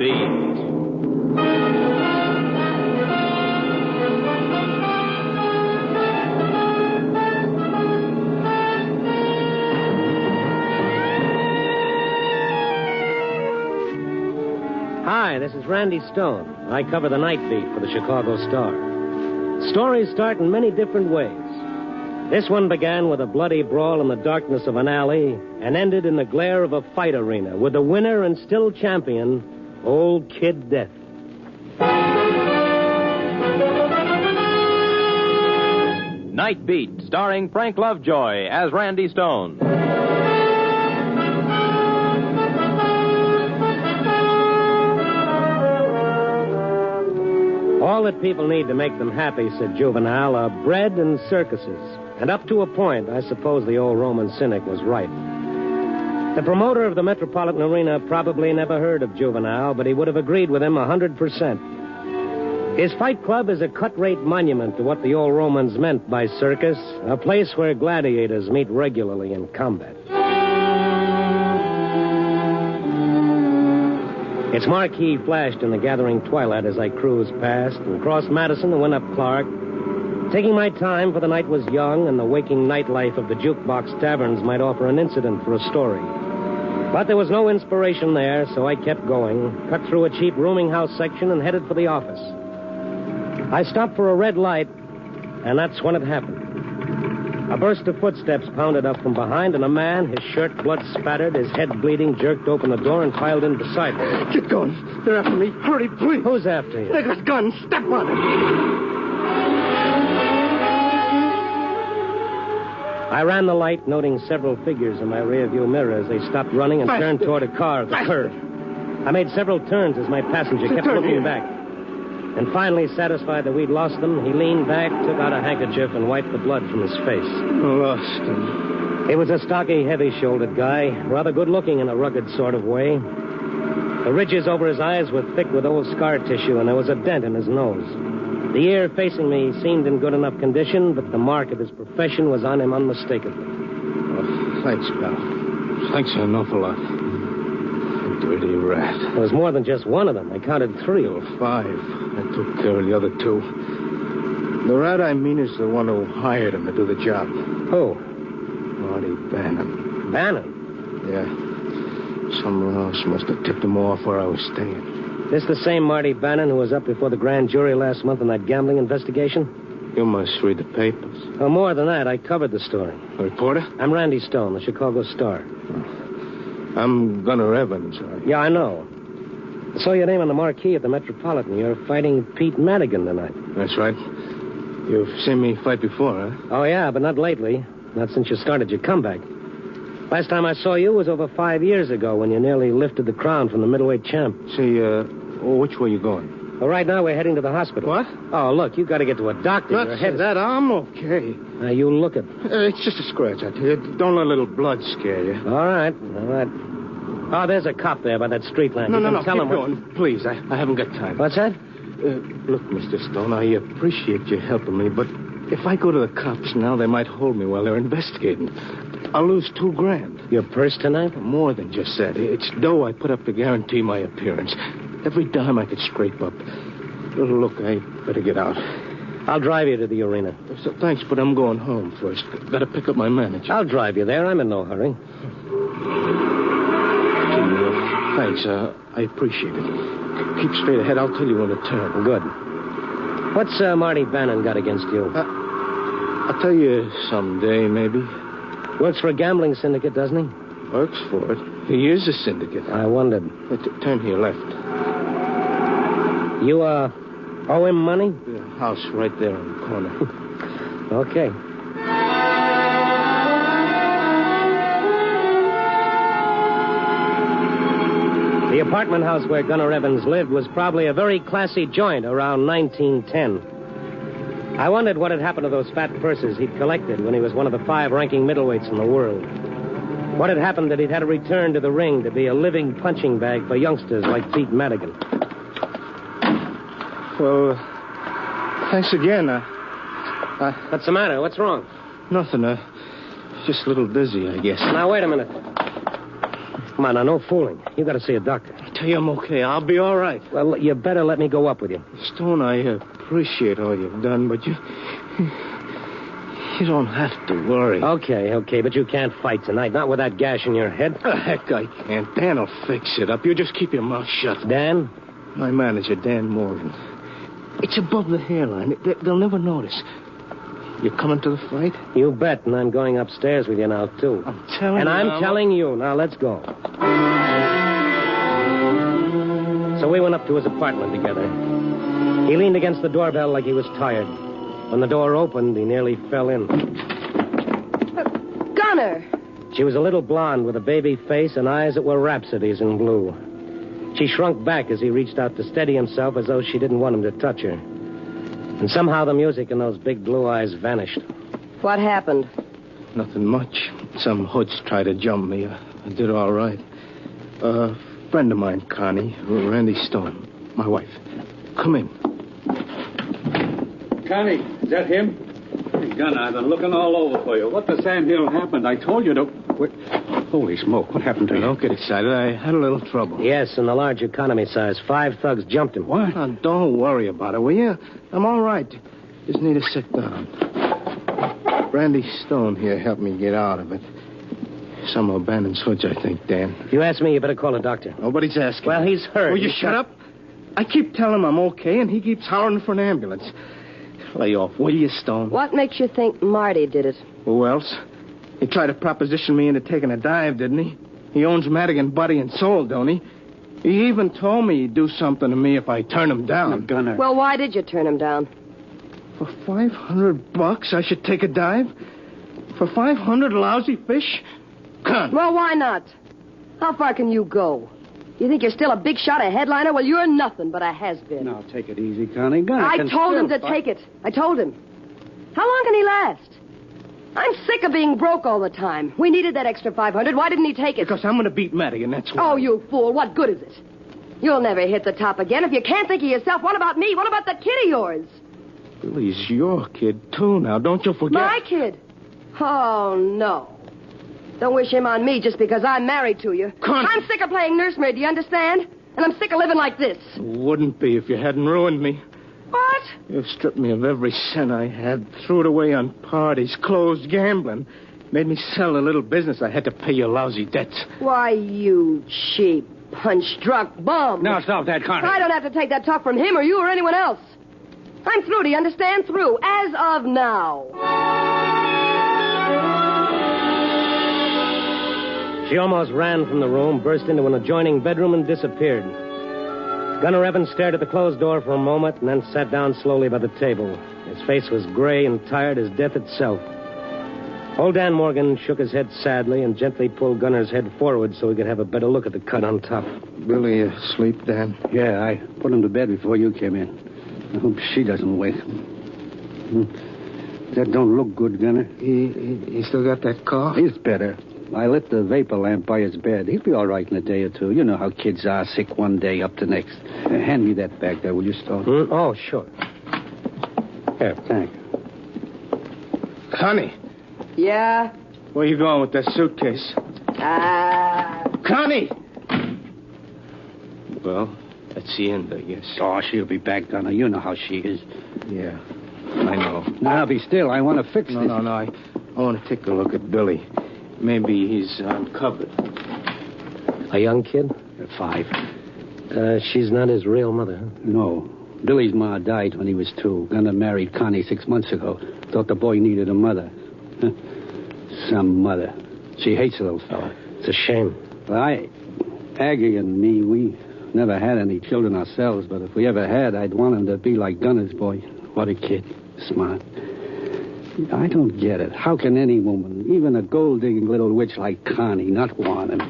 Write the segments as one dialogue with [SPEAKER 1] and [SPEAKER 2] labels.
[SPEAKER 1] Nightbeat.
[SPEAKER 2] Hi, this is Randy Stone. I cover the Nightbeat for the Chicago Star. Stories start in many different ways. This one began with a bloody brawl in the darkness of an alley and ended in the glare of a fight arena with the winner and still champion, Old Kid Death.
[SPEAKER 1] Nightbeat, starring Frank Lovejoy as Randy Stone.
[SPEAKER 2] All that people need to make them happy, said Juvenile, are bread and circuses. And up to a point, I suppose the old Roman cynic was right. The promoter of the Metropolitan Arena probably never heard of Juvenile, but he would have agreed with him 100%. His fight club is a cut-rate monument to what the old Romans meant by circus, a place where gladiators meet regularly in combat. Its marquee flashed in the gathering twilight as I cruised past and crossed Madison and went up Clark, taking my time, for the night was young and the waking nightlife of the jukebox taverns might offer an incident for a story. But there was no inspiration there, so I kept going, cut through a cheap rooming house section and headed for the office. I stopped for a red light, and that's when it happened. A burst of footsteps pounded up from behind, and a man, his shirt blood-spattered, his head bleeding, jerked open the door and filed in beside me.
[SPEAKER 3] Get going. They're after me. Hurry, please.
[SPEAKER 2] Who's after you?
[SPEAKER 3] They got guns. Step on it.
[SPEAKER 2] I ran the light, noting several figures in my rearview mirror as they stopped running and turned toward a car at the curb. I made several turns as my passenger kept looking back. And finally, satisfied that we'd lost them, he leaned back, took out a handkerchief, and wiped the blood from his face.
[SPEAKER 3] Lost him.
[SPEAKER 2] He was a stocky, heavy-shouldered guy, rather good-looking in a rugged sort of way. The ridges over his eyes were thick with old scar tissue, and there was a dent in his nose. The ear facing me seemed in good enough condition, but the mark of his profession was on him unmistakably.
[SPEAKER 3] Oh, thanks, pal. Thanks an awful lot. Dirty rat.
[SPEAKER 2] There was more than just one of them. I counted 3.
[SPEAKER 3] There were 5. I took care of the other 2. The rat I mean is the one who hired him to do the job.
[SPEAKER 2] Who?
[SPEAKER 3] Marty Bannon.
[SPEAKER 2] Bannon?
[SPEAKER 3] Yeah. Someone else must have tipped him off where I was staying.
[SPEAKER 2] This the same Marty Bannon who was up before the grand jury last month in that gambling investigation?
[SPEAKER 3] You must read the papers.
[SPEAKER 2] Oh, more than that. I covered the story.
[SPEAKER 3] A reporter?
[SPEAKER 2] I'm Randy Stone, the Chicago Star.
[SPEAKER 3] I'm Gunnar Evans.
[SPEAKER 2] Yeah, I know. I saw your name on the marquee at the Metropolitan. You're fighting Pete Madigan tonight.
[SPEAKER 3] That's right. You've seen me fight before, huh?
[SPEAKER 2] Oh, yeah, but not lately. Not since you started your comeback. Last time I saw you was over 5 years ago when you nearly lifted the crown from the middleweight champ.
[SPEAKER 3] See, which way you going?
[SPEAKER 2] Well, right now we're heading to the hospital.
[SPEAKER 3] What?
[SPEAKER 2] Oh, look, you got to get to a doctor.
[SPEAKER 3] Not
[SPEAKER 2] Your head
[SPEAKER 3] that. I'm okay.
[SPEAKER 2] Now, you look it.
[SPEAKER 3] It's just a scratch, I tell you. Don't let a little blood scare you.
[SPEAKER 2] All right. Oh, there's a cop there by that street lamp.
[SPEAKER 3] No,
[SPEAKER 2] Tell
[SPEAKER 3] keep
[SPEAKER 2] him
[SPEAKER 3] going. Please, I haven't got time.
[SPEAKER 2] What's that?
[SPEAKER 3] Look, Mr. Stone, I appreciate you helping me, but if I go to the cops now, they might hold me while they're investigating. I'll lose $2,000.
[SPEAKER 2] Your purse tonight?
[SPEAKER 3] More than just that. It's dough I put up to guarantee my appearance. Every dime I could scrape up. Look, I better get out.
[SPEAKER 2] I'll drive you to the arena.
[SPEAKER 3] So, thanks, but I'm going home first. Got to pick up my manager.
[SPEAKER 2] I'll drive you there. I'm in no hurry.
[SPEAKER 3] Thanks, I appreciate it. Keep straight ahead. I'll tell you when to turn.
[SPEAKER 2] Good. What's Marty Bannon got against you?
[SPEAKER 3] I'll tell you someday, maybe.
[SPEAKER 2] Works for a gambling syndicate, doesn't he?
[SPEAKER 3] Works for it. He is a syndicate.
[SPEAKER 2] I wondered.
[SPEAKER 3] Turn here, left.
[SPEAKER 2] You, owe him money?
[SPEAKER 3] The house right there on the corner.
[SPEAKER 2] Okay. The apartment house where Gunnar Evans lived was probably a very classy joint around 1910. I wondered what had happened to those fat purses he'd collected when he was one of the 5 ranking middleweights in the world. What had happened that he'd had to return to the ring to be a living punching bag for youngsters like Pete Madigan.
[SPEAKER 3] Well, thanks again.
[SPEAKER 2] What's the matter? What's wrong?
[SPEAKER 3] Nothing. Just a little dizzy, I guess.
[SPEAKER 2] Now, wait a minute. Come on, now, no fooling. You got to see a doctor.
[SPEAKER 3] I tell you I'm okay. I'll be all right.
[SPEAKER 2] Well, you better let me go up with you.
[SPEAKER 3] Stone, I appreciate all you've done, but you don't have to worry.
[SPEAKER 2] Okay, but you can't fight tonight. Not with that gash in your head.
[SPEAKER 3] Heck, I can't. Dan'll fix it up. You just keep your mouth shut.
[SPEAKER 2] Dan?
[SPEAKER 3] My manager, Dan Morgan. It's above the hairline. They'll never notice. You coming to the fight?
[SPEAKER 2] You bet, and I'm going upstairs with you now, too.
[SPEAKER 3] I'm telling you.
[SPEAKER 2] And I'm telling you. Now, let's go. So we went up to his apartment together. He leaned against the doorbell like he was tired. When the door opened, he nearly fell in.
[SPEAKER 4] Gunner!
[SPEAKER 2] She was a little blonde with a baby face and eyes that were rhapsodies in blue. She shrunk back as he reached out to steady himself as though she didn't want him to touch her. And somehow the music in those big blue eyes vanished.
[SPEAKER 4] What happened?
[SPEAKER 3] Nothing much. Some hoods tried to jump me. I did all right. A friend of mine, Connie, Randy Stone, my wife. Come in.
[SPEAKER 5] Connie, is that him? Hey, Gunner, I've been looking all over for you. What the Sam Hill happened? I told you to... What? Holy smoke, what happened to you?
[SPEAKER 3] Don't get excited. I had a little trouble.
[SPEAKER 2] Yes, in the large economy size. 5 thugs jumped him.
[SPEAKER 5] What?
[SPEAKER 3] Now, don't worry about it, will you? I'm all right. Just need to sit down. Randy Stone here helped me get out of it. Some of Bannon's hoods, I think, Dan.
[SPEAKER 2] You asked me, you better call a doctor.
[SPEAKER 3] Nobody's asking.
[SPEAKER 2] Well, he's hurt.
[SPEAKER 3] Will you shut up? I keep telling him I'm okay, and he keeps hollering for an ambulance. Lay off, will you, Stone?
[SPEAKER 4] What makes you think Marty did it?
[SPEAKER 3] Who else? He tried to proposition me into taking a dive, didn't he? He owns Madigan body and soul, don't he? He even told me he'd do something to me if I turn him down.
[SPEAKER 5] Gunner.
[SPEAKER 4] Well, why did you turn him down?
[SPEAKER 3] For $500, I should take a dive? For 500 lousy fish? Gun.
[SPEAKER 4] Well, why not? How far can you go? You think you're still a big shot, a headliner? Well, you're nothing but a has-been.
[SPEAKER 5] Now, take it easy, Connie. Gunner
[SPEAKER 4] I
[SPEAKER 5] can
[SPEAKER 4] told him to
[SPEAKER 5] still
[SPEAKER 4] take it. I told him. How long can he last? I'm sick of being broke all the time. We needed that extra 500. Why didn't he take it?
[SPEAKER 3] Because I'm going to beat Madigan, that's why.
[SPEAKER 4] Oh, you fool. What good is it? You'll never hit the top again. If you can't think of yourself, what about me? What about that kid of yours?
[SPEAKER 3] Billy's your kid, too, now. Don't you forget.
[SPEAKER 4] My kid? Oh, no. Don't wish him on me just because I'm married to you.
[SPEAKER 3] Connie.
[SPEAKER 4] I'm sick of playing nursemaid, do you understand? And I'm sick of living like this.
[SPEAKER 3] Wouldn't be if you hadn't ruined me.
[SPEAKER 4] What?
[SPEAKER 3] You've stripped me of every cent I had, threw it away on parties, closed gambling, made me sell a little business I had to pay your lousy debts.
[SPEAKER 4] Why, you cheap, punch-drunk bum.
[SPEAKER 5] Now, stop that, Connie.
[SPEAKER 4] I don't have to take that talk from him or you or anyone else. I'm through, do you understand? Through, as of now.
[SPEAKER 2] She almost ran from the room, burst into an adjoining bedroom, and disappeared. Gunner Evans stared at the closed door for a moment and then sat down slowly by the table. His face was gray and tired as death itself. Old Dan Morgan shook his head sadly and gently pulled Gunner's head forward so he could have a better look at the cut on top.
[SPEAKER 3] Billy asleep, Dan?
[SPEAKER 5] Yeah, I put him to bed before you came in. I hope she doesn't wake. That don't look good, Gunner.
[SPEAKER 3] He still got that cough?
[SPEAKER 5] He's better. I lit the vapor lamp by his bed. He'll be all right in a day or two. You know how kids are, sick one day, up the next. Hand me that bag there, will you, Stone?
[SPEAKER 2] Oh, sure.
[SPEAKER 5] Here, thank you.
[SPEAKER 3] Connie,
[SPEAKER 4] Yeah?
[SPEAKER 3] where you going with that suitcase? Connie! Well, that's the end, I guess.
[SPEAKER 5] Oh, she'll be back, Gunner. You know how she is.
[SPEAKER 3] Yeah, I know.
[SPEAKER 5] Now, be still. I want to fix this.
[SPEAKER 3] No. I want to take a look at Billy. Maybe he's uncovered.
[SPEAKER 2] A young kid?
[SPEAKER 5] 5.
[SPEAKER 2] She's not his real mother, huh?
[SPEAKER 5] No. Billy's ma died when he was 2. Gunner married Connie 6 months ago. Thought the boy needed a mother. Some mother. She hates the little fella.
[SPEAKER 2] It's a shame.
[SPEAKER 5] Well, Aggie and me, we never had any children ourselves, but if we ever had, I'd want him to be like Gunner's boy. What a kid. Smart. I don't get it. How can any woman, even a gold-digging little witch like Connie, not want him?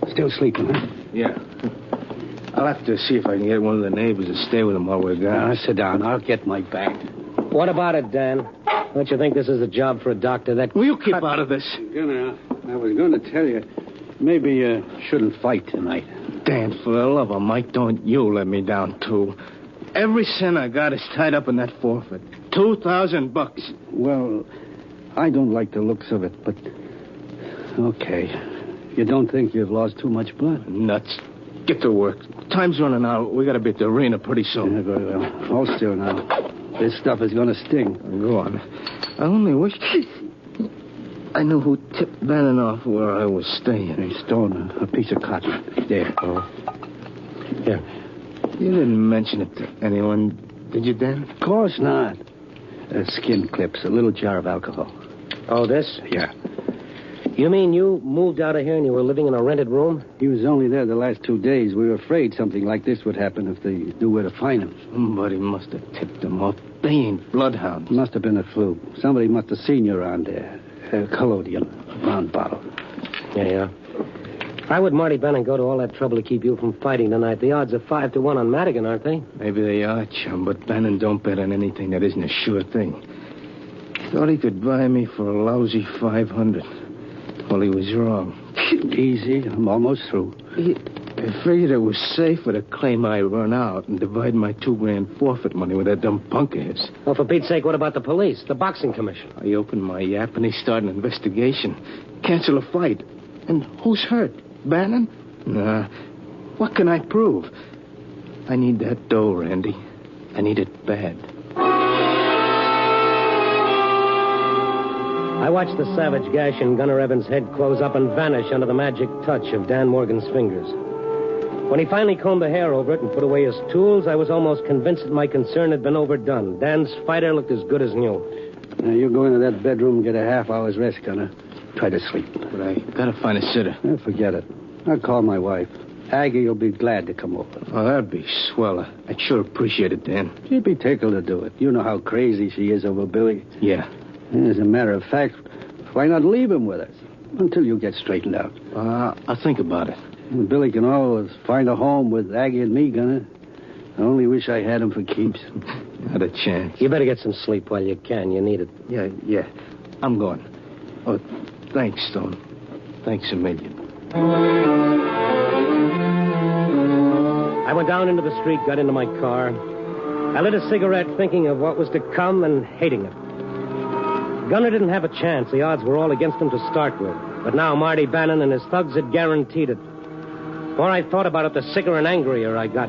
[SPEAKER 5] Still sleeping, huh?
[SPEAKER 3] Yeah. I'll have to see if I can get one of the neighbors to stay with him while we're gone.
[SPEAKER 5] Sit down. I'll get my bag.
[SPEAKER 2] What about it, Dan? Don't you think this is a job for a doctor?
[SPEAKER 3] Will you keep out of this?
[SPEAKER 5] Gunner, I was going to tell you, maybe you shouldn't fight tonight.
[SPEAKER 3] Dan, for the love of Mike, don't you let me down, too. Every cent I got is tied up in that forfeit. $2,000.
[SPEAKER 5] Well, I don't like the looks of it, but... Okay. You don't think you've lost too much blood?
[SPEAKER 3] Nuts. Get to work. Time's running out. We got to be at the arena pretty soon.
[SPEAKER 5] Yeah, very well. Hold still now. This stuff is going to sting.
[SPEAKER 3] Go on. I only wish I knew who tipped Bannon off where I was staying.
[SPEAKER 5] He stole a piece of cotton. There.
[SPEAKER 3] Oh. Here. You didn't mention it to anyone, did you, Dan?
[SPEAKER 5] Of course not. Skin clips, a little jar of alcohol.
[SPEAKER 2] Oh, this?
[SPEAKER 5] Yeah.
[SPEAKER 2] You mean you moved out of here and you were living in a rented room?
[SPEAKER 5] He was only there the last 2 days. We were afraid something like this would happen if they knew where to find him.
[SPEAKER 3] Somebody must have tipped them off. They ain't bloodhounds.
[SPEAKER 5] Must have been a fluke. Somebody must have seen you around there. Collodion, a brown bottle.
[SPEAKER 2] Yeah. Why would Marty Bannon go to all that trouble to keep you from fighting tonight? The odds are 5-1 on Madigan, aren't they?
[SPEAKER 3] Maybe they are, chum, but Bannon don't bet on anything that isn't a sure thing. Thought he could buy me for a lousy 500. Well, he was wrong.
[SPEAKER 5] Easy. I'm almost through.
[SPEAKER 3] I figured it was safer to claim I run out and divide my $2,000 forfeit money with that dumb punk of his.
[SPEAKER 2] Well, for Pete's sake, what about the police, the boxing commission?
[SPEAKER 3] I opened my yap and they started an investigation. Cancel a fight. And who's hurt? Bannon? Nah. What can I prove? I need that dough, Randy. I need it bad.
[SPEAKER 2] I watched the savage gash in Gunner Evans' head close up and vanish under the magic touch of Dan Morgan's fingers. When he finally combed the hair over it and put away his tools, I was almost convinced that my concern had been overdone. Dan's fighter looked as good as new.
[SPEAKER 5] Now, you go into that bedroom and get a half hour's rest, Gunner. Try to sleep.
[SPEAKER 3] But I gotta find a sitter.
[SPEAKER 5] Forget it. I'll call my wife. Aggie will be glad to come over.
[SPEAKER 3] Oh, that'd be swell. I'd sure appreciate it, Dan.
[SPEAKER 5] She'd be tickled to do it. You know how crazy she is over Billy.
[SPEAKER 3] Yeah.
[SPEAKER 5] As a matter of fact, why not leave him with us until you get straightened out?
[SPEAKER 3] I'll think about it.
[SPEAKER 5] And Billy can always find a home with Aggie and me, Gunner. I only wish I had him for keeps.
[SPEAKER 3] Not a chance.
[SPEAKER 2] You better get some sleep while you can. You need it.
[SPEAKER 3] Yeah. I'm going. Oh, thanks, Stone. Thanks a million.
[SPEAKER 2] I went down into the street, got into my car. I lit a cigarette thinking of what was to come and hating it. Gunner didn't have a chance. The odds were all against him to start with. But now Marty Bannon and his thugs had guaranteed it. The more I thought about it, the sicker and angrier I got.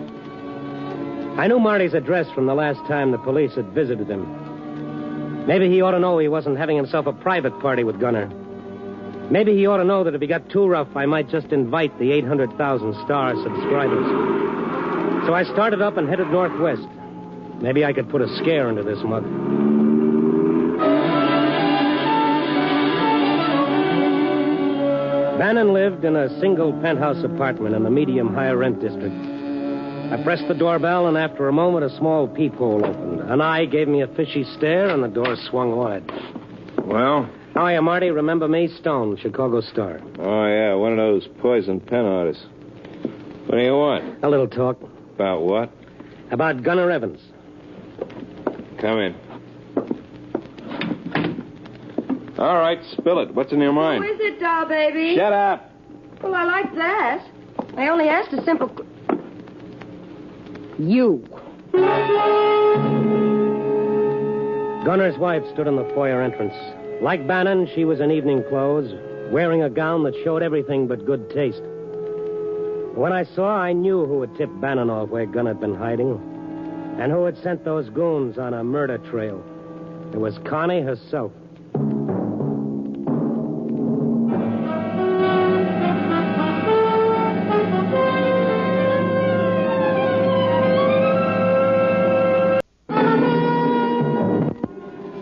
[SPEAKER 2] I knew Marty's address from the last time the police had visited him. Maybe he ought to know he wasn't having himself a private party with Gunner. Maybe he ought to know that if he got too rough, I might just invite the 800,000 star subscribers. So I started up and headed northwest. Maybe I could put a scare into this mug. Bannon lived in a single penthouse apartment in the medium high rent district. I pressed the doorbell, and after a moment, a small peephole opened. An eye gave me a fishy stare, and the door swung wide.
[SPEAKER 1] Well?
[SPEAKER 2] How are you, Marty? Remember me? Stone, Chicago Star.
[SPEAKER 1] Oh, yeah, one of those poison pen artists. What do you want?
[SPEAKER 2] A little talk.
[SPEAKER 1] About what?
[SPEAKER 2] About Gunner Evans.
[SPEAKER 1] Come in. All right, spill it. What's in your mind?
[SPEAKER 4] Who is it, doll baby?
[SPEAKER 1] Shut up.
[SPEAKER 4] Well, I like that. I only asked a simple... You.
[SPEAKER 2] Gunner's wife stood in the foyer entrance. Like Bannon, she was in evening clothes, wearing a gown that showed everything but good taste. When I saw, I knew who had tipped Bannon off where Gunn had been hiding, and who had sent those goons on a murder trail. It was Connie herself.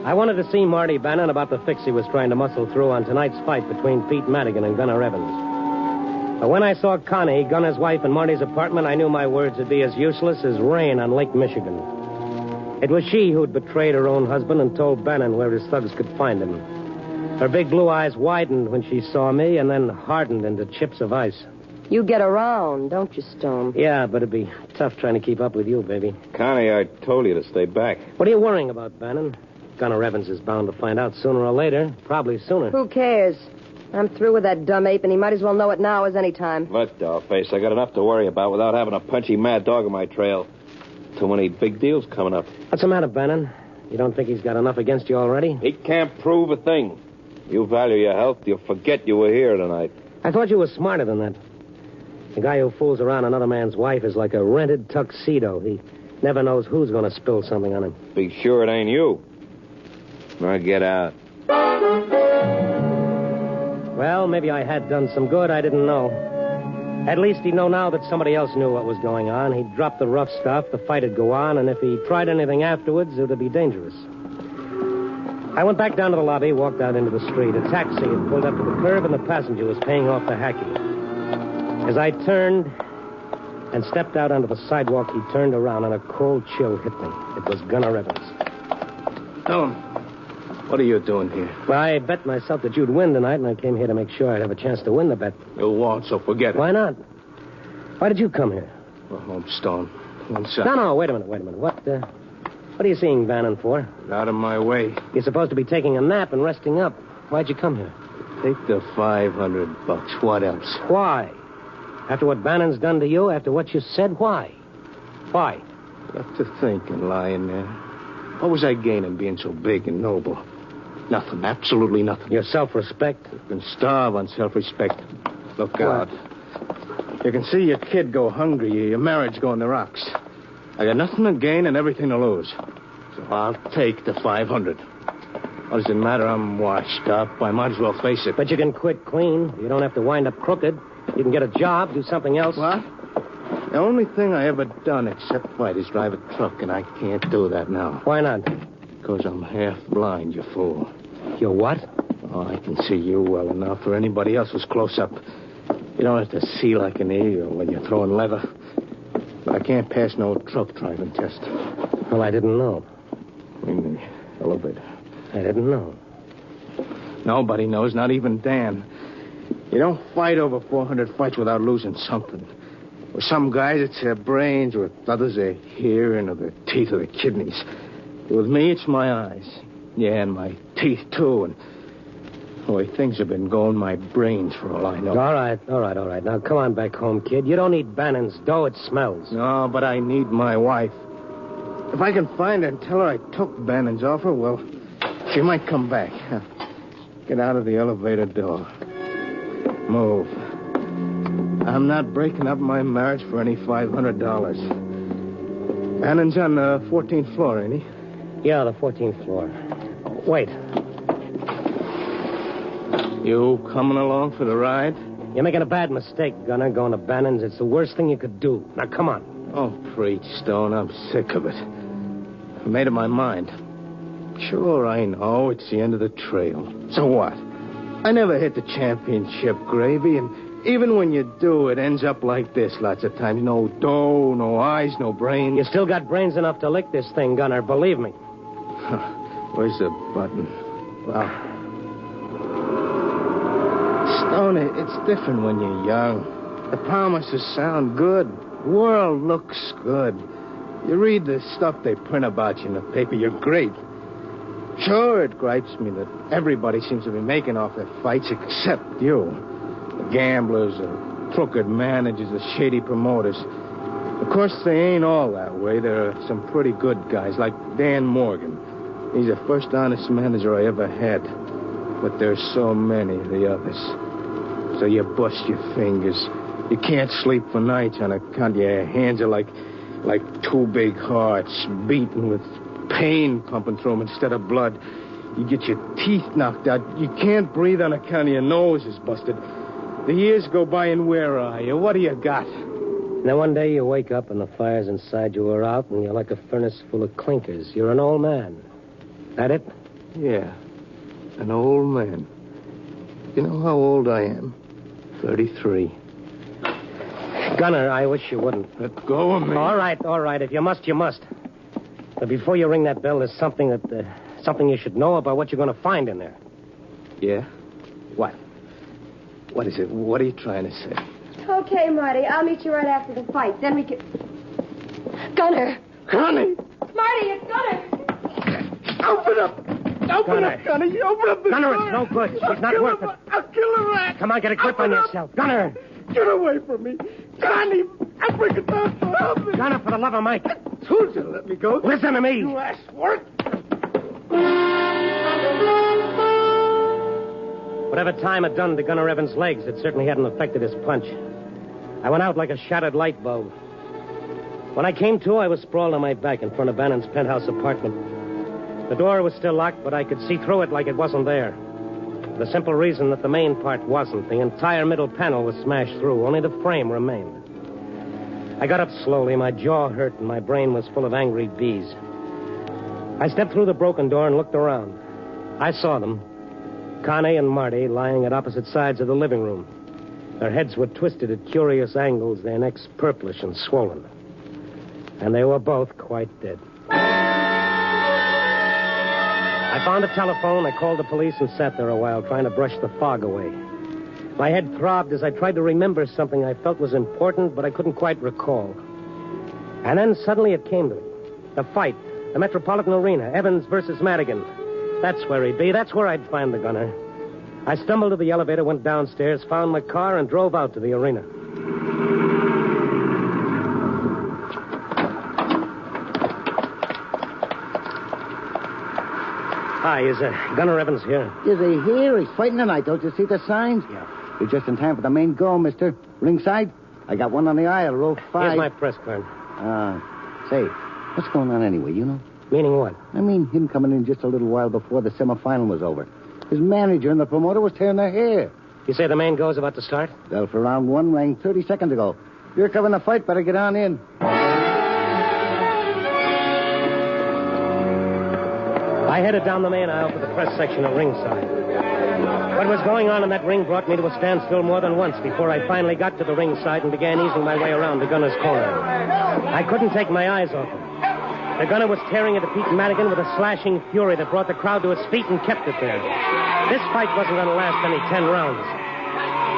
[SPEAKER 2] I wanted to see Marty Bannon about the fix he was trying to muscle through on tonight's fight between Pete Madigan and Gunner Evans. But when I saw Connie, Gunner's wife, in Marty's apartment, I knew my words would be as useless as rain on Lake Michigan. It was she who'd betrayed her own husband and told Bannon where his thugs could find him. Her big blue eyes widened when she saw me and then hardened into chips of ice.
[SPEAKER 4] You get around, don't you, Stone?
[SPEAKER 2] Yeah, but it'd be tough trying to keep up with you, baby.
[SPEAKER 1] Connie, I told you to stay back.
[SPEAKER 2] What are you worrying about, Bannon? Gunner Evans is bound to find out sooner or later. Probably sooner.
[SPEAKER 4] Who cares? I'm through with that dumb ape, and he might as well know it now as any time.
[SPEAKER 1] Look, dollface, I got enough to worry about without having a punchy mad dog on my trail. Too many big deals coming up.
[SPEAKER 2] What's the matter, Bannon? You don't think he's got enough against you already?
[SPEAKER 1] He can't prove a thing. You value your health, you'll forget you were here tonight.
[SPEAKER 2] I thought you were smarter than that. The guy who fools around another man's wife is like a rented tuxedo. He never knows who's going to spill something on him.
[SPEAKER 1] Be sure it ain't you. Now get out.
[SPEAKER 2] Well, maybe I had done some good. I didn't know. At least he'd know now that somebody else knew what was going on. He'd drop the rough stuff, the fight would go on, and if he tried anything afterwards, it would be dangerous. I went back down to the lobby, walked out into the street. A taxi had pulled up to the curb, and the passenger was paying off the hacky. As I turned and stepped out onto the sidewalk, he turned around, and a cold chill hit me. It was Gunnar Evans.
[SPEAKER 3] Tell him. What are you doing here?
[SPEAKER 2] Well, I bet myself that you'd win tonight, and I came here to make sure I'd have a chance to win the bet.
[SPEAKER 3] You won't, so forget it.
[SPEAKER 2] Why not? Why did you come here?
[SPEAKER 3] Well, Homestone. Inside.
[SPEAKER 2] No, wait a minute. What are you seeing Bannon for?
[SPEAKER 3] Out of my way.
[SPEAKER 2] You're supposed to be taking a nap and resting up. Why'd you come here?
[SPEAKER 3] Take the $500. What else?
[SPEAKER 2] Why? After what Bannon's done to you, after what you said, why? Why?
[SPEAKER 3] Got to thinking, lying there. What was I gaining being so big and noble? Nothing, absolutely nothing.
[SPEAKER 2] Your self-respect?
[SPEAKER 3] You can starve on self-respect. Look out. You can see your kid go hungry, your marriage go in the rocks. I got nothing to gain and everything to lose. So I'll take the $500. What does it matter? I'm washed up. I might as well face it.
[SPEAKER 2] But you can quit clean. You don't have to wind up crooked. You can get a job, do something else.
[SPEAKER 3] What? The only thing I ever done except fight is drive a truck, and I can't do that now.
[SPEAKER 2] Why not?
[SPEAKER 3] Because I'm half blind, you fool.
[SPEAKER 2] You're what?
[SPEAKER 3] Oh, I can see you well enough for anybody else who's close up. You don't have to see like an eagle when you're throwing leather. But I can't pass no truck driving test.
[SPEAKER 2] Well, I didn't know.
[SPEAKER 3] In the elevator.
[SPEAKER 2] I didn't know.
[SPEAKER 3] Nobody knows, not even Dan. You don't fight over 400 fights without losing something. With some guys, it's their brains. With others, their hearing or their teeth or their kidneys. With me, it's my eyes. Yeah, and my teeth, too. And the way things have been going, my brains, for all I know.
[SPEAKER 2] All right. Now, come on back home, kid. You don't need Bannon's dough. It smells.
[SPEAKER 3] No, but I need my wife. If I can find her and tell her I took Bannon's offer, well, she might come back. Get out of the elevator door. Move. I'm not breaking up my marriage for any $500. Bannon's on the 14th floor, ain't he?
[SPEAKER 2] Yeah, the 14th floor. Wait.
[SPEAKER 3] You coming along for the ride?
[SPEAKER 2] You're making a bad mistake, Gunner, going to Bannon's. It's the worst thing you could do. Now, come on.
[SPEAKER 3] Oh, preach, Stone. I'm sick of it. I made up my mind. Sure, I know it's the end of the trail. So what? I never hit the championship, Gravy, and even when you do, it ends up like this lots of times. No dough, no eyes, no brains.
[SPEAKER 2] You still got brains enough to lick this thing, Gunner, believe me.
[SPEAKER 3] Where's the button? Well, Stone, it's different when you're young. The promises sound good. The world looks good. You read the stuff they print about you in the paper, you're great. Sure, it gripes me that everybody seems to be making off their fights except you. The gamblers, the crooked managers, the shady promoters. Of course, they ain't all that way. There are some pretty good guys, like Dan Morgan. He's the first honest manager I ever had. But there's so many of the others. So you bust your fingers. You can't sleep for nights on account your hands are like two big hearts, beating with pain pumping through them instead of blood. You get your teeth knocked out. You can't breathe on account of your nose is busted. The years go by, and where are you? What do you got?
[SPEAKER 2] Then one day you wake up and the fires inside you are out and you're like a furnace full of clinkers. You're an old man. That it?
[SPEAKER 3] Yeah, an old man. You know how old I am? 33.
[SPEAKER 2] Gunner, I wish you wouldn't.
[SPEAKER 3] Let go of me.
[SPEAKER 2] All right. If you must, you must. But before you ring that bell, there's something you should know about what you're going to find in there.
[SPEAKER 3] Yeah? What? What is it? What are you trying to say?
[SPEAKER 4] Okay, Marty. I'll meet you right after the fight. Then we can... Gunner!
[SPEAKER 3] Connie!
[SPEAKER 4] Marty, it's Gunner!
[SPEAKER 3] Open up! Open up, Connie! Open up the
[SPEAKER 2] Gunner,
[SPEAKER 3] door!
[SPEAKER 2] it's no good. She's not worth it.
[SPEAKER 3] I'll kill a rat!
[SPEAKER 2] Come on, get a grip on yourself. Gunner!
[SPEAKER 3] Get away from me! Connie! I'll bring it down to help me!
[SPEAKER 2] Gunner, for the love of Mike.
[SPEAKER 3] Told you to let me go.
[SPEAKER 2] Listen to me.
[SPEAKER 3] You ass work!
[SPEAKER 2] Whatever time had done to Gunner Evans' legs, it certainly hadn't affected his punch. I went out like a shattered light bulb. When I came to, I was sprawled on my back in front of Bannon's penthouse apartment. The door was still locked, but I could see through it like it wasn't there. The simple reason that the main part wasn't. The entire middle panel was smashed through. Only the frame remained. I got up slowly. My jaw hurt, and my brain was full of angry bees. I stepped through the broken door and looked around. I saw them. Connie and Marty lying at opposite sides of the living room. Their heads were twisted at curious angles, their necks purplish and swollen. And they were both quite dead. I found a telephone, I called the police, and sat there a while, trying to brush the fog away. My head throbbed as I tried to remember something I felt was important, but I couldn't quite recall. And then suddenly it came to me. The fight. The Metropolitan Arena. Evans versus Madigan. That's where he'd be. That's where I'd find the gunner. I stumbled to the elevator, went downstairs, found my car, and drove out to the arena. Hi, is Gunner Evans here?
[SPEAKER 6] Is he here? He's fighting tonight. Don't you see the signs?
[SPEAKER 2] Yeah.
[SPEAKER 6] You're just in time for the main go, mister. Ringside? I got one on the aisle, row 5.
[SPEAKER 2] Here's my press card.
[SPEAKER 6] Say, what's going on anyway, you know?
[SPEAKER 2] Meaning what?
[SPEAKER 6] I mean, him coming in just a little while before the semifinal was over. His manager and the promoter was tearing their hair.
[SPEAKER 2] You say the main go's about to start?
[SPEAKER 6] Well, for round 1 rang 30 seconds ago. You're covering the fight, better get on in.
[SPEAKER 2] I headed down the main aisle for the press section at ringside. What was going on in that ring brought me to a standstill more than once before I finally got to the ringside and began easing my way around the gunner's corner. I couldn't take my eyes off him. The gunner was tearing into Pete Madigan with a slashing fury that brought the crowd to its feet and kept it there. This fight wasn't going to last any 10 rounds.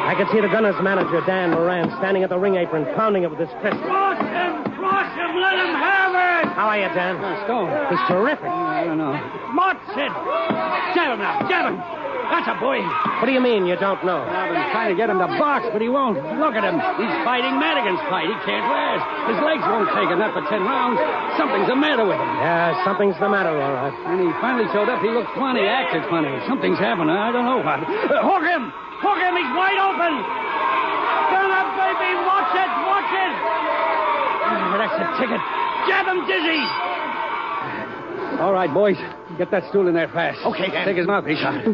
[SPEAKER 2] I could see the gunner's manager, Dan Moran, standing at the ring apron, pounding it with his fist.
[SPEAKER 7] Cross him, let him have it!
[SPEAKER 2] How are you, Dan?
[SPEAKER 5] Stone.
[SPEAKER 2] He's terrific.
[SPEAKER 5] I don't know.
[SPEAKER 7] Mott said, jab him now, jab him. That's a boy.
[SPEAKER 2] What do you mean you don't know?
[SPEAKER 5] I've been trying to get him to box, but he won't. Look at him.
[SPEAKER 7] He's fighting Madigan's fight. He can't last. His legs won't take enough for 10 rounds. Something's the matter with him.
[SPEAKER 2] Yeah, something's the matter, all right.
[SPEAKER 5] When he finally showed up, he looked funny, acted funny. Something's happened. I don't know what.
[SPEAKER 7] Hook him! Hook him! He's wide open! Turn up, baby! Watch it! Watch it! That's the ticket. Jab him, Dizzy!
[SPEAKER 5] All right, boys. Get that stool in there fast.
[SPEAKER 7] Okay, Dan.
[SPEAKER 5] Take his mouthpiece out.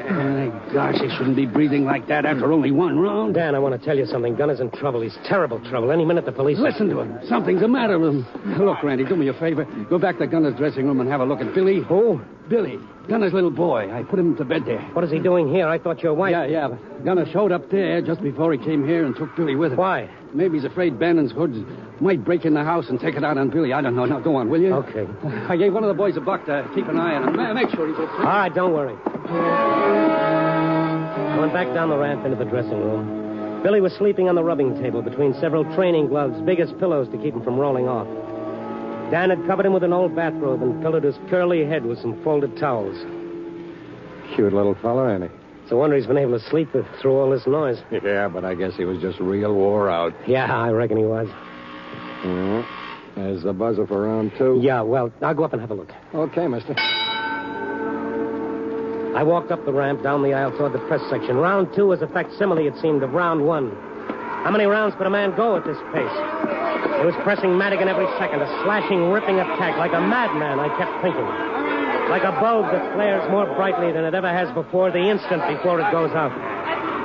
[SPEAKER 5] My gosh, he shouldn't be breathing like that after only 1 round.
[SPEAKER 2] Dan, I want to tell you something. Gunner's in trouble. He's terrible trouble. Any minute the police...
[SPEAKER 5] Listen to him. Something's the matter with him. Look, Randy, do me a favor. Go back to Gunner's dressing room and have a look at Billy.
[SPEAKER 2] Who?
[SPEAKER 5] Billy. Gunner's little boy. I put him to bed there.
[SPEAKER 2] What is he doing here? I thought your wife...
[SPEAKER 5] Yeah, but Gunner showed up there just before he came here and took Billy with him.
[SPEAKER 2] Why?
[SPEAKER 5] Maybe he's afraid Bannon's hoods might break in the house and take it out on Billy. I don't know. Now, go on, will you?
[SPEAKER 2] Okay.
[SPEAKER 5] I gave one of the boys $1 to keep an eye on him. Make sure he's okay.
[SPEAKER 2] All right, don't worry. I went back down the ramp into the dressing room. Billy was sleeping on the rubbing table between several training gloves, big as pillows to keep him from rolling off. Dan had covered him with an old bathrobe and pillowed his curly head with some folded towels.
[SPEAKER 1] Cute little fella, ain't he?
[SPEAKER 2] It's a wonder he's been able to sleep through all this noise.
[SPEAKER 1] Yeah, but I guess he was just real wore out.
[SPEAKER 2] Yeah, I reckon he was.
[SPEAKER 1] Mm-hmm. There's the buzzer for round 2.
[SPEAKER 2] Yeah, well, I'll go up and have a look.
[SPEAKER 1] Okay, mister.
[SPEAKER 2] I walked up the ramp, down the aisle toward the press section. Round 2 was a facsimile, it seemed, of round 1. How many rounds could a man go at this pace? He was pressing Madigan every second, a slashing, ripping attack, like a madman, I kept thinking. Like a bulb that flares more brightly than it ever has before the instant before it goes out.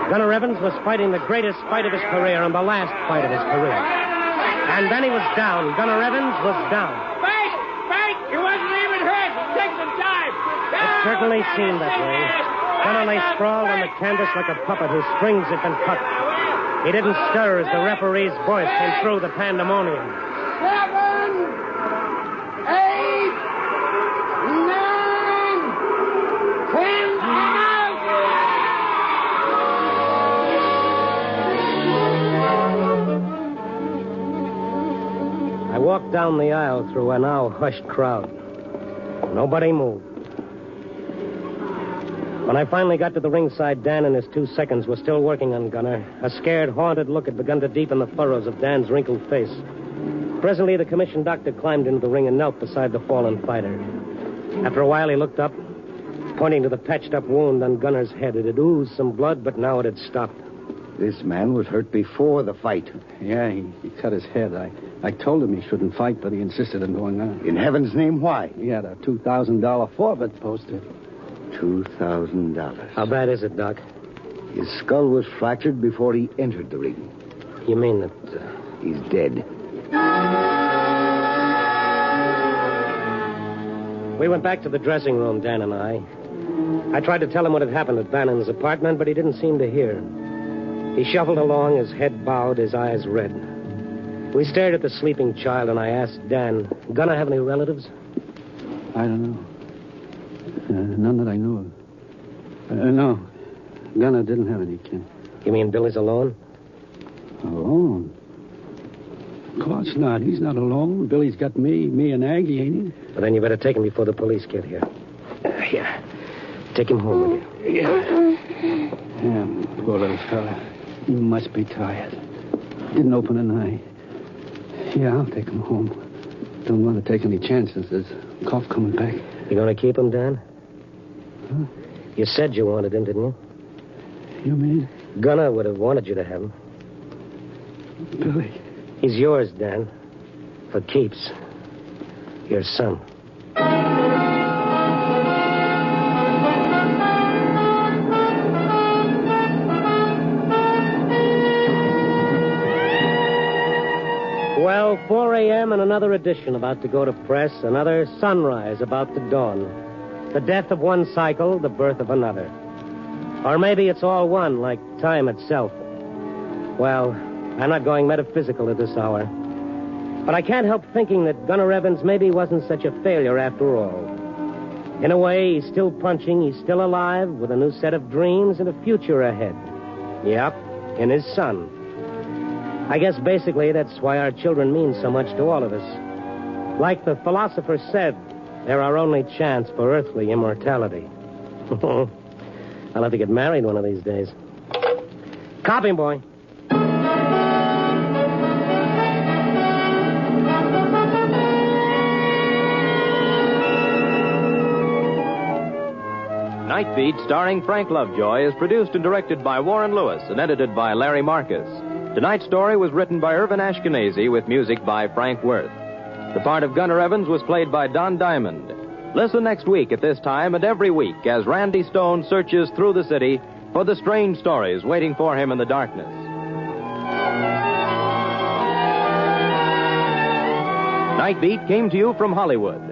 [SPEAKER 2] Gunner Evans was fighting the greatest fight of his career and the last fight of his career. And then he was down. Gunner Evans was down.
[SPEAKER 7] Bank! He wasn't even hurt. Take some time.
[SPEAKER 2] It certainly seemed that way. Gunner lay sprawled on the canvas like a puppet whose strings had been cut. He didn't stir as the referee's voice came through the pandemonium.
[SPEAKER 7] 7, 8, 9, 10,
[SPEAKER 2] I walked down the aisle through a now hushed crowd. Nobody moved. When I finally got to the ringside, Dan and his 2 seconds were still working on Gunner. A scared, haunted look had begun to deepen the furrows of Dan's wrinkled face. Presently, the commission doctor climbed into the ring and knelt beside the fallen fighter. After a while, he looked up. pointing to the patched-up wound on Gunner's head. It had oozed some blood, but now it had stopped.
[SPEAKER 6] This man was hurt before the fight.
[SPEAKER 5] Yeah, he cut his head. I told him he shouldn't fight, but he insisted on going on.
[SPEAKER 6] In heaven's name, why?
[SPEAKER 5] He had a $2,000 forfeit posted.
[SPEAKER 6] $2,000.
[SPEAKER 2] How bad is it, Doc?
[SPEAKER 6] His skull was fractured before he entered the ring.
[SPEAKER 2] You mean that...
[SPEAKER 6] He's dead.
[SPEAKER 2] We went back to the dressing room, Dan and I. I tried to tell him what had happened at Bannon's apartment, but he didn't seem to hear. He shuffled along, his head bowed, his eyes red. We stared at the sleeping child, and I asked Dan, Gunner have any relatives?
[SPEAKER 5] I don't know. None that I know of. No. Gunner didn't have any kin.
[SPEAKER 2] You mean Billy's alone?
[SPEAKER 5] Alone? Of course not. He's not alone. Billy's got me and Aggie, ain't he?
[SPEAKER 2] Well, then you better take him before the police get here. Here. Take him home with you.
[SPEAKER 5] Yeah, poor little fella. He must be tired. Didn't open an eye. Yeah, I'll take him home. Don't want to take any chances. There's cough coming back.
[SPEAKER 2] You going to keep him, Dan?
[SPEAKER 5] Huh?
[SPEAKER 2] You said you wanted him, didn't you?
[SPEAKER 5] You mean?
[SPEAKER 2] Gunner would have wanted you to have him.
[SPEAKER 5] Billy.
[SPEAKER 2] He's yours, Dan. For keeps. Your son. Well, 4 a.m. and another edition about to go to press. Another sunrise about to dawn. The death of one cycle, the birth of another. Or maybe it's all one, like time itself. Well, I'm not going metaphysical at this hour. But I can't help thinking that Gunner Evans maybe wasn't such a failure after all. In a way, he's still punching, he's still alive, with a new set of dreams and a future ahead. Yep, in his son. I guess basically that's why our children mean so much to all of us. Like the philosopher said, they're our only chance for earthly immortality. I'll have to get married one of these days. Copy, boy.
[SPEAKER 1] Nightbeat, starring Frank Lovejoy, is produced and directed by Warren Lewis and edited by Larry Marcus. Tonight's story was written by Irvin Ashkenazi with music by Frank Worth. The part of Gunner Evans was played by Don Diamond. Listen next week at this time and every week as Randy Stone searches through the city for the strange stories waiting for him in the darkness. Nightbeat came to you from Hollywood.